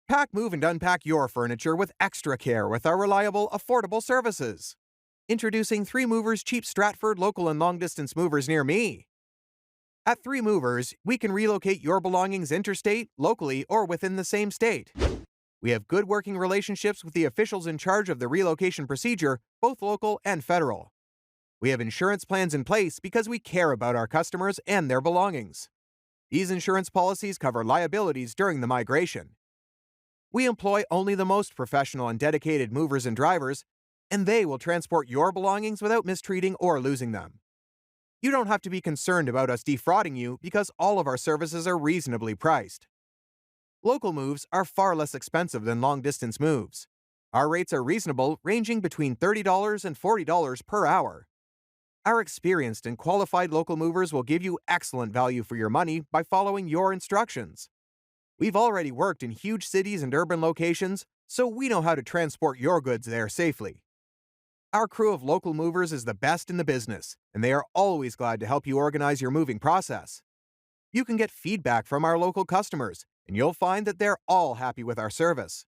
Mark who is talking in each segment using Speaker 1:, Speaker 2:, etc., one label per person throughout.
Speaker 1: Pack, move, and unpack your furniture with extra care with our reliable, affordable services. Introducing 3 Movers Cheap Stratford local and long distance movers near me. At 3 Movers, we can relocate your belongings interstate, locally, or within the same state. We have good working relationships with the officials in charge of the relocation procedure, both local and federal. We have insurance plans in place because we care about our customers and their belongings. These insurance policies cover liabilities during the migration. We employ only the most professional and dedicated movers and drivers, and they will transport your belongings without mistreating or losing them. You don't have to be concerned about us defrauding you because all of our services are reasonably priced. Local moves are far less expensive than long-distance moves. Our rates are reasonable, ranging between $30 and $40 per hour. Our experienced and qualified local movers will give you excellent value for your money by following your instructions. We've already worked in huge cities and urban locations, so we know how to transport your goods there safely. Our crew of local movers is the best in the business, and they are always glad to help you organize your moving process. You can get feedback from our local customers, and you'll find that they're all happy with our service.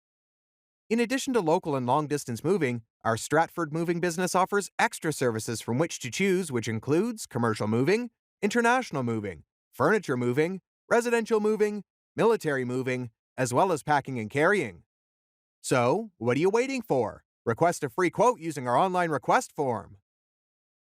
Speaker 1: In addition to local and long-distance moving, our Stratford moving business offers extra services from which to choose, which includes commercial moving, international moving, furniture moving, residential moving, military moving, as well as packing and carrying. So, what are you waiting for? Request a free quote using our online request form.